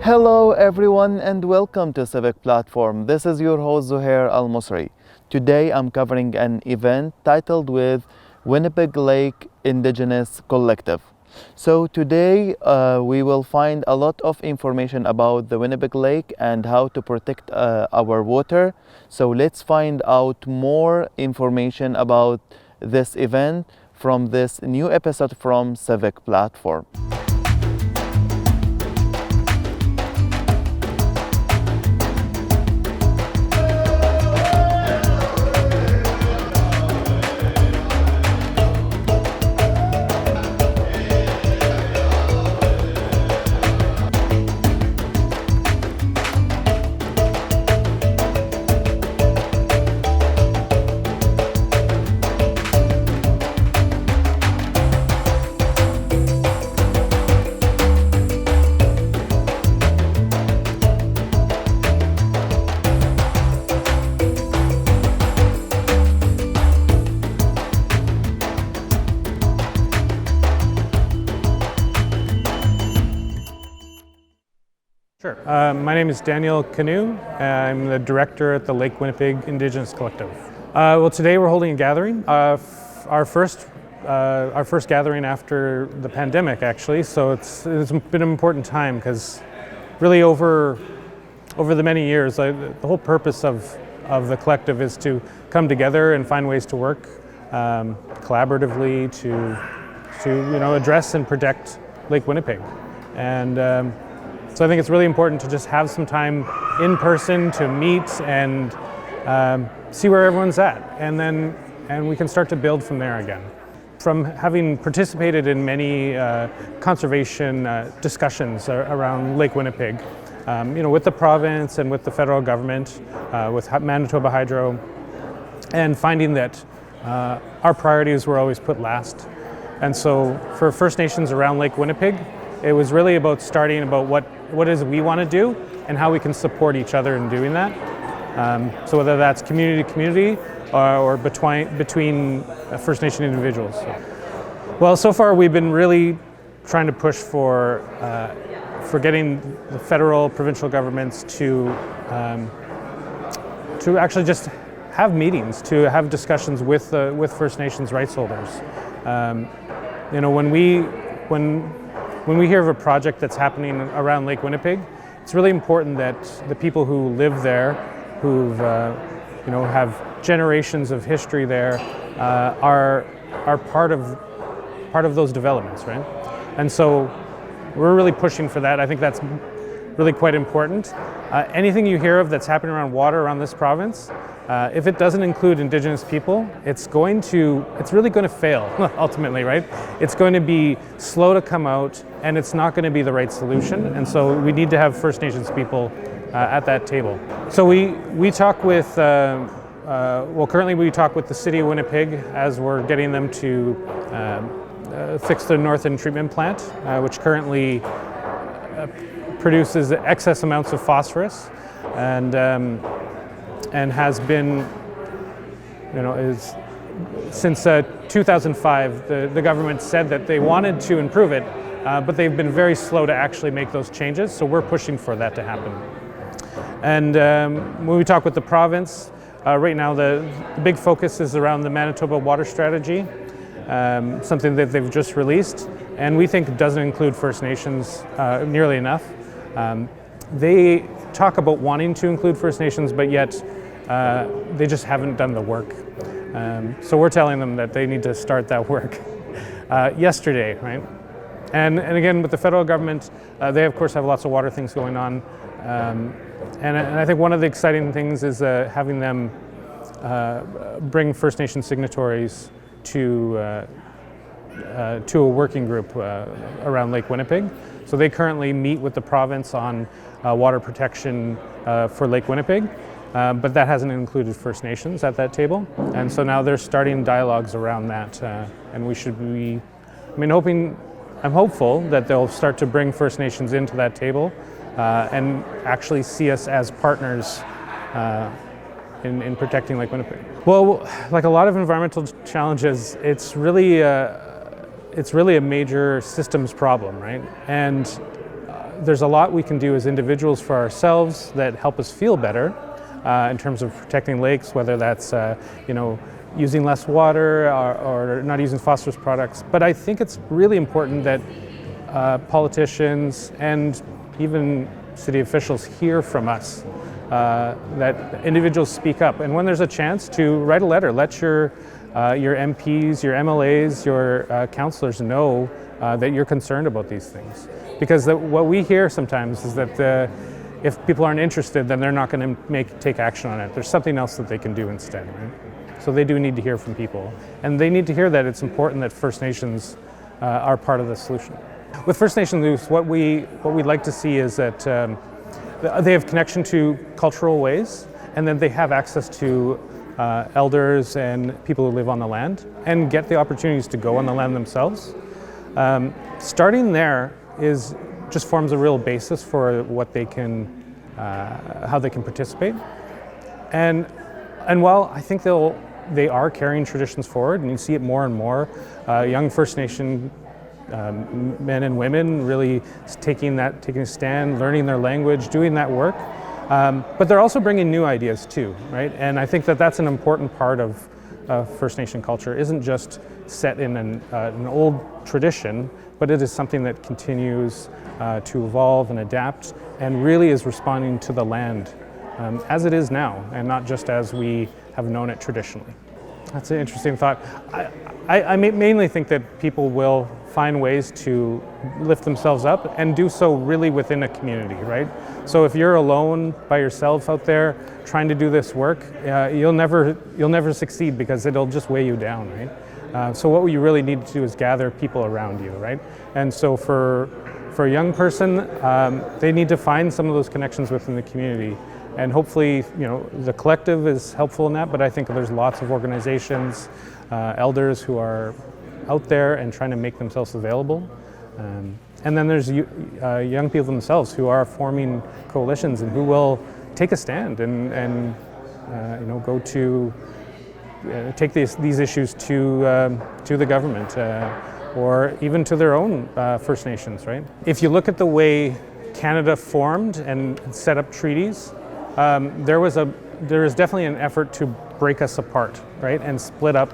Hello everyone and welcome to Civic Platform. This is your host Zuher Almusre. Today I'm covering an event titled with Winnipeg Lake Indigenous Collective. So today we will find a lot of information about the Winnipeg Lake and how to protect our water. So let's find out more information about this event from this new episode from Civic Platform. Sure. My name is Daniel Canoe. I'm the director at the Lake Winnipeg Indigenous Collective. Well, today we're holding a gathering, our first gathering after the pandemic, actually. So it's been an important time because really over the many years, the whole purpose of the collective is to come together and find ways to work collaboratively to address and protect Lake Winnipeg. And so I think it's really important to just have some time in person to meet and see where everyone's at, and we can start to build from there again. From having participated in many conservation discussions around Lake Winnipeg, with the province and with the federal government, with Manitoba Hydro, and finding that our priorities were always put last. And so for First Nations around Lake Winnipeg, it was really about starting about what is we want to do and how we can support each other in doing that. So whether that's community to community or between First Nation individuals. Well, so far we've been really trying to push for getting the federal, provincial governments to actually just have meetings, to have discussions with First Nations rights holders. When we hear of a project that's happening around Lake Winnipeg, it's really important that the people who live there, who have generations of history there, are part of those developments, right? And so we're really pushing for that. I think that's really quite important. Anything you hear of that's happening around water around this province, if it doesn't include Indigenous people, it's really going to fail ultimately, right? It's going to be slow to come out, and it's not going to be the right solution. And so we need to have First Nations people at that table. So we talk with, currently we talk with the City of Winnipeg as we're getting them to fix the North End treatment plant, which currently produces excess amounts of phosphorus, and has been, since 2005, the government said that they wanted to improve it, but they've been very slow to actually make those changes, so we're pushing for that to happen. And when we talk with the province, right now the big focus is around the Manitoba Water Strategy, something that they've just released, and we think it doesn't include First Nations nearly enough. They talk about wanting to include First Nations, but yet they just haven't done the work. So we're telling them that they need to start that work yesterday, right? And again, with the federal government, they of course have lots of water things going on. And I think one of the exciting things is having them bring First Nation signatories to a working group around Lake Winnipeg. So they currently meet with the province on water protection for Lake Winnipeg, but that hasn't included First Nations at that table. And so now they're starting dialogues around that, and we should be, I'm hopeful that they'll start to bring First Nations into that table and actually see us as partners in protecting Lake Winnipeg. Well, like a lot of environmental challenges, it's really a major systems problem, right? And there's a lot we can do as individuals for ourselves that help us feel better in terms of protecting lakes, whether that's using less water or not using phosphorus products. But I think it's really important that politicians and even city officials hear from us, that individuals speak up. And when there's a chance to write a letter, let your MPs, your MLAs, your councillors know that you're concerned about these things. Because what we hear sometimes is that if people aren't interested, then they're not going to take action on it. There's something else that they can do instead, right? So they do need to hear from people. And they need to hear that it's important that First Nations are part of the solution. With First Nation youth, what we'd like to see is that they have connection to cultural ways, and then they have access to elders and people who live on the land, and get the opportunities to go on the land themselves. Starting there just forms a real basis for what they can, how they can participate. And while I think they are carrying traditions forward, and you see it more and more, young First Nation men and women really taking a stand, learning their language, doing that work. But they're also bringing new ideas too, right? And I think that that's an important part of First Nation culture. It isn't just set in an old tradition, but it is something that continues to evolve and adapt, and really is responding to the land as it is now, and not just as we have known it traditionally. That's an interesting thought. I mainly think that people will find ways to lift themselves up and do so really within a community, right? So if you're alone by yourself out there trying to do this work, you'll never succeed, because it'll just weigh you down, right? So what you really need to do is gather people around you, right? And so for a young person, they need to find some of those connections within the community. And hopefully, the collective is helpful in that, but I think there's lots of organizations, elders who are out there and trying to make themselves available. And then there's young people themselves who are forming coalitions and who will take a stand and go to take these issues to the government or even to their own First Nations, right? If you look at the way Canada formed and set up treaties, there is definitely an effort to break us apart, right, and split up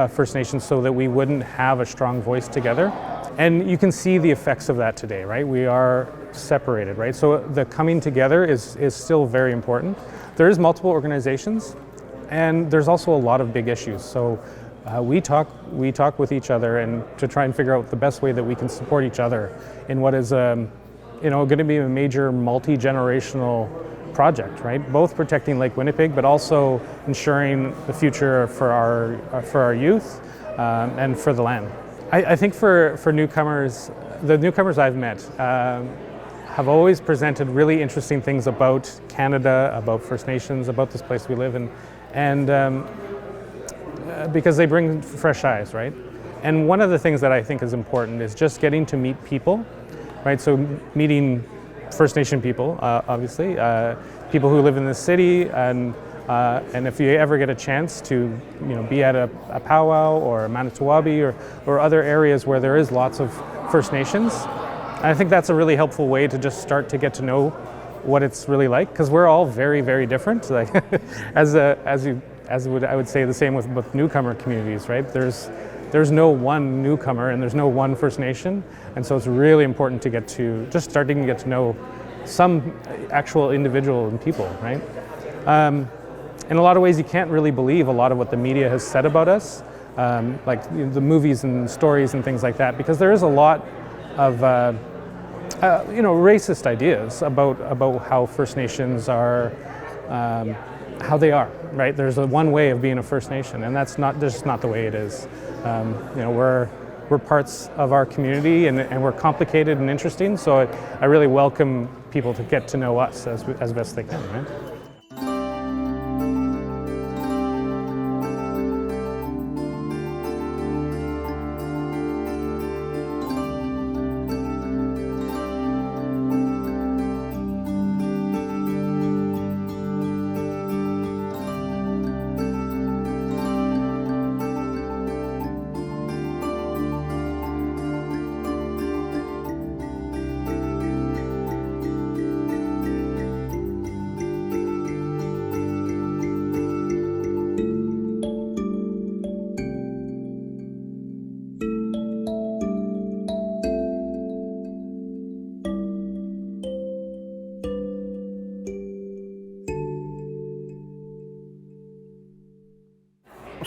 First Nations so that we wouldn't have a strong voice together. And you can see the effects of that today, right? We are separated, right? So the coming together is still very important. There is multiple organizations, and there's also a lot of big issues. So we talk with each other and to try and figure out the best way that we can support each other in what is going to be a major multi-generational project, right? Both protecting Lake Winnipeg, but also ensuring the future for our youth and for the land. I think for newcomers, the newcomers I've met have always presented really interesting things about Canada, about First Nations, about this place we live in, and because they bring fresh eyes, right? And one of the things that I think is important is just getting to meet people, right? So meeting First Nation people, obviously, people who live in the city, and if you ever get a chance to, be at a powwow or a Manitowabi or other areas where there is lots of First Nations, I think that's a really helpful way to just start to get to know what it's really like, because we're all very, very different. Like, I would say the same with newcomer communities, right? There's no one newcomer and there's no one First Nation, and so it's really important to starting to get to know some actual individual and people, right? In a lot of ways, you can't really believe a lot of what the media has said about us, like the movies and stories and things like that, because there is a lot of racist ideas about how First Nations are, how they are, right? There's one way of being a First Nation, and that's just not the way it is. We're parts of our community, and we're complicated and interesting, so I really welcome people to get to know us as best they can, right?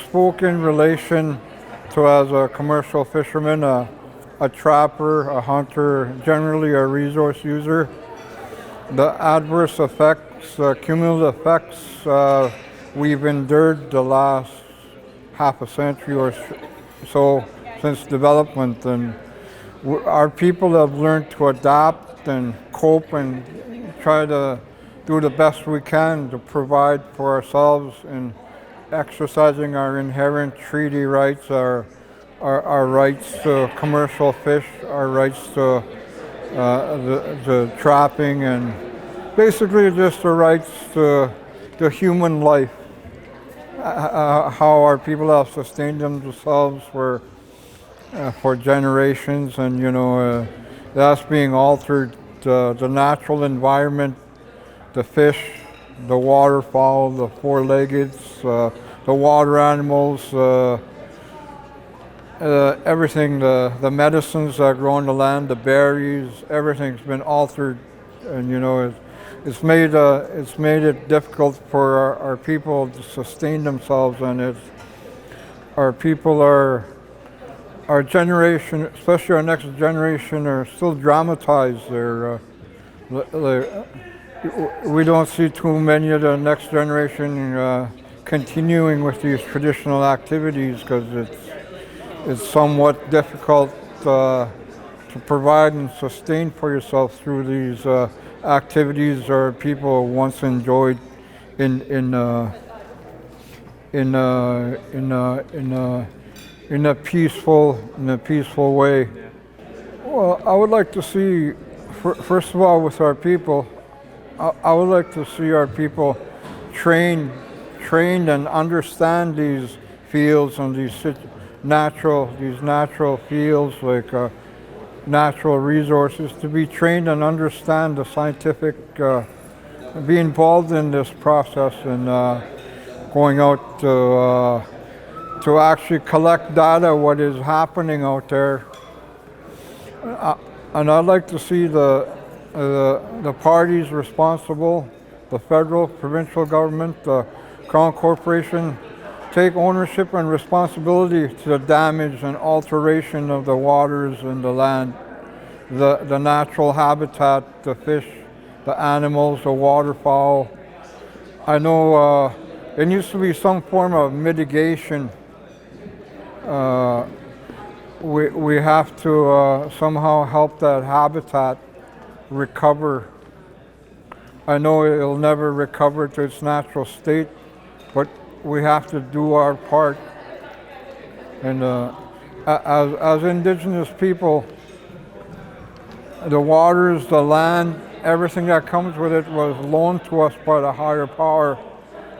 spoke in relation to, as a commercial fisherman, a trapper, a hunter, generally a resource user. The adverse effects, cumulative effects we've endured the last half a century or so since development, and our people have learned to adapt and cope and try to do the best we can to provide for ourselves in exercising our inherent treaty rights, our rights to commercial fish, our rights to the trapping, and basically just the rights to human life. How our people have sustained themselves for generations, and that's being altered. The natural environment, the fish, the waterfowl, the four-leggeds, the water animals, everything, the medicines that grow on the land, the berries, everything's been altered, and it's made it difficult for our people to sustain themselves, and our people our generation, especially our next generation, are still dramatized. We don't see too many of the next generation continuing with these traditional activities because it's somewhat difficult to provide and sustain for yourself through these activities or people once enjoyed in a peaceful way. Well, I would like to see, first of all, with our people, I would like to see our people trained and understand these fields and these natural fields like natural resources, to be trained and understand the scientific, be involved in this process and going out to actually collect data, what is happening out there. And I'd like to see the parties responsible, the federal, provincial government, the Crown Corporation, take ownership and responsibility to the damage and alteration of the waters and the land, the natural habitat, the fish, the animals, the waterfowl. I know there needs to be some form of mitigation. We have to somehow help that habitat recover. I know it'll never recover to its natural state, but we have to do our part. And as Indigenous people, the waters, the land, everything that comes with it was loaned to us by the higher power,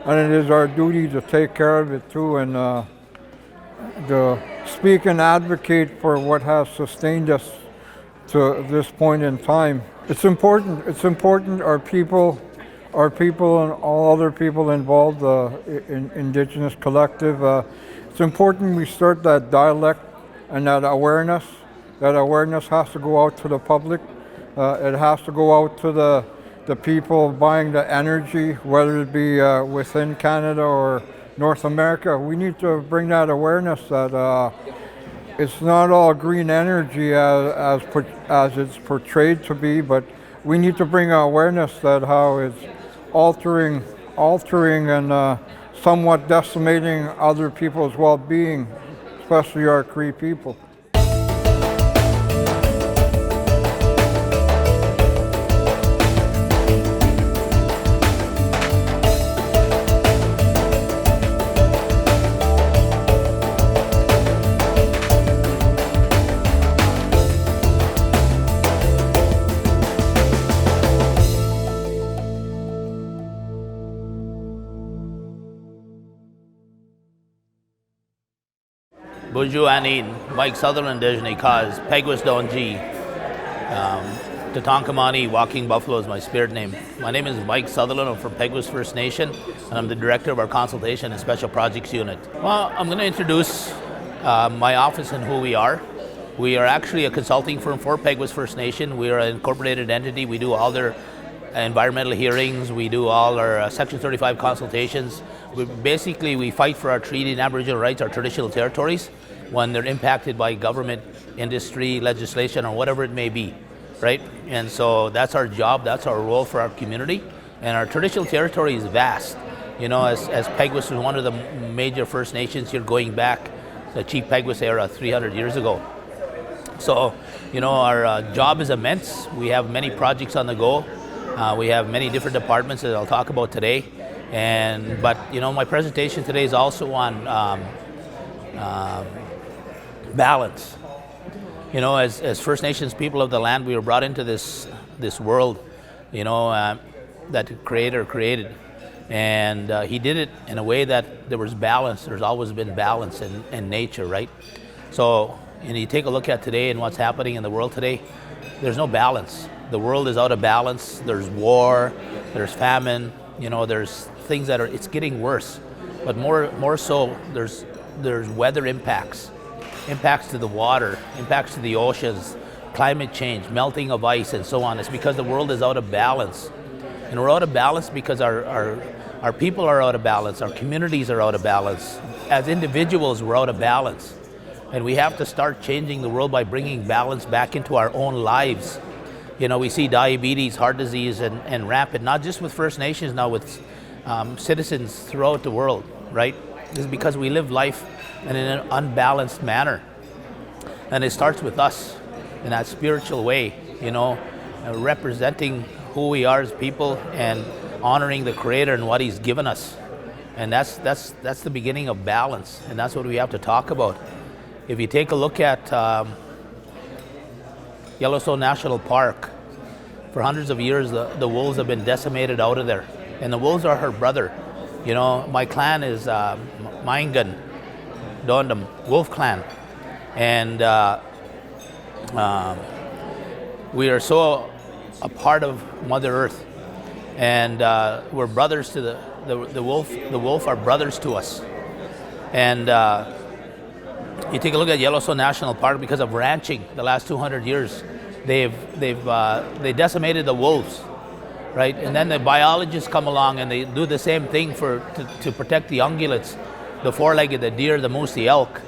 and it is our duty to take care of it too, and to speak and advocate for what has sustained us to this point in time. It's important. It's important. Our people, and all other people involved in Indigenous Collective. It's important we start that dialect and that awareness. That awareness has to go out to the public. It has to go out to the people buying the energy, whether it be within Canada or North America. We need to bring that awareness that it's not all green energy as it's portrayed to be, but we need to bring awareness that how it's altering and somewhat decimating other people's well-being, especially our Cree people. Bonjour Anin, Mike Sutherland Dejani Kaz, Peguis Donji, Tatankamani, Walking Buffalo is my spirit name. My name is Mike Sutherland, I'm from Peguis First Nation, and I'm the director of our Consultation and Special Projects Unit. Well, I'm going to introduce my office and who we are. We are actually a consulting firm for Peguis First Nation. We are an incorporated entity. We do all their environmental hearings. We do all our Section 35 consultations. We fight for our treaty and Aboriginal rights, our traditional territories, when they're impacted by government, industry, legislation, or whatever it may be, right? And so that's our job, that's our role for our community. And our traditional territory is vast. As Peguis was one of the major First Nations here going back the Chief Peguis era 300 years ago. So, our job is immense. We have many projects on the go. We have many different departments that I'll talk about today. But my presentation today is also on balance. As First Nations people of the land, we were brought into this world, that the Creator created. And he did it in a way that there was balance. There's always been balance in nature, right? So, you take a look at today and what's happening in the world today, there's no balance. The world is out of balance. There's war, there's famine, there's things it's getting worse. But more so, there's weather impacts to the water, impacts to the oceans, climate change, melting of ice, and so on. It's because the world is out of balance. And we're out of balance because our people are out of balance, our communities are out of balance. As individuals, we're out of balance. And we have to start changing the world by bringing balance back into our own lives. We see diabetes, heart disease, and rampant, not just with First Nations, now with citizens throughout the world, right? This is because we live life in an unbalanced manner. And it starts with us in that spiritual way, representing who we are as people and honoring the Creator and what He's given us. And that's the beginning of balance, and that's what we have to talk about. If you take a look at Yellowstone National Park, for hundreds of years the wolves have been decimated out of there. And the wolves are her brother. My clan is Maingan, Dondam, Wolf Clan. And we are so a part of Mother Earth. And we're brothers to the wolf. The wolf are brothers to us. And you take a look at Yellowstone National Park, because of ranching the last 200 years, they decimated the wolves, right? And then the biologists come along and they do the same thing to protect the ungulates, the four-legged, the deer, the moose, the elk.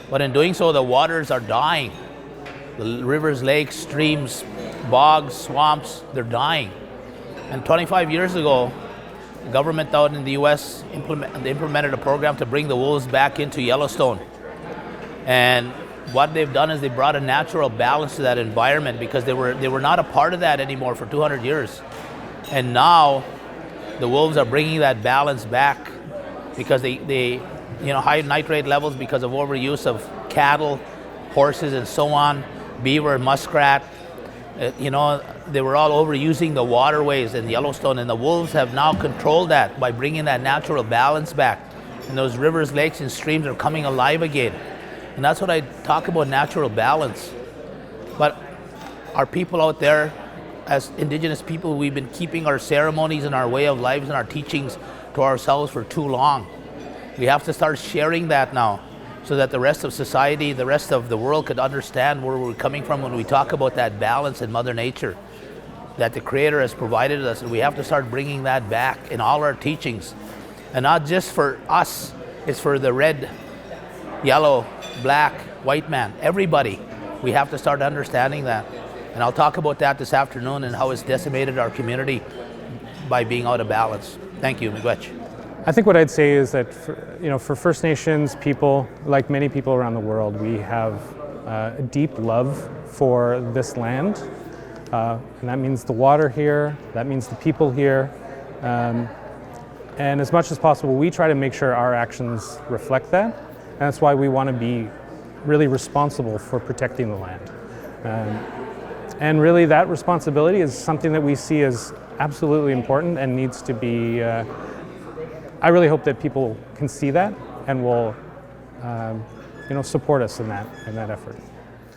But in doing so, the waters are dying. The rivers, lakes, streams, bogs, swamps, they're dying. And 25 years ago, the government out in the U.S. implemented a program to bring the wolves back into Yellowstone. And what they've done is they brought a natural balance to that environment, because they were not a part of that anymore for 200 years. And now the wolves are bringing that balance back, because they high nitrate levels because of overuse of cattle, horses, and so on, beaver, muskrat. They were all overusing the waterways in Yellowstone, and the wolves have now controlled that by bringing that natural balance back. And those rivers, lakes, and streams are coming alive again. And that's what I talk about, natural balance. But our people out there, as Indigenous people, we've been keeping our ceremonies and our way of lives and our teachings to ourselves for too long. We have to start sharing that now, so that the rest of society, the rest of the world could understand where we're coming from when we talk about that balance in Mother Nature that the Creator has provided us. And we have to start bringing that back in all our teachings. And not just for us, it's for the red, yellow, black, white man, everybody. We have to start understanding that. And I'll talk about that this afternoon and how it's decimated our community by being out of balance. Thank you, Miigwech. I think what I'd say is that for First Nations people, like many people around the world, we have a deep love for this land. And that means the water here, that means the people here. And as much as possible, we try to make sure our actions reflect that. And that's why we want to be really responsible for protecting the land. And really that responsibility is something that we see as absolutely important and needs to be, I really hope that people can see that and will support us in that effort.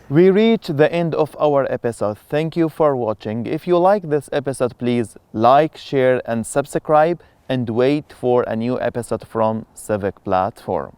We reach the end of our episode. Thank you for watching. If you like this episode, please like, share, and subscribe, and wait for a new episode from Civic Platform.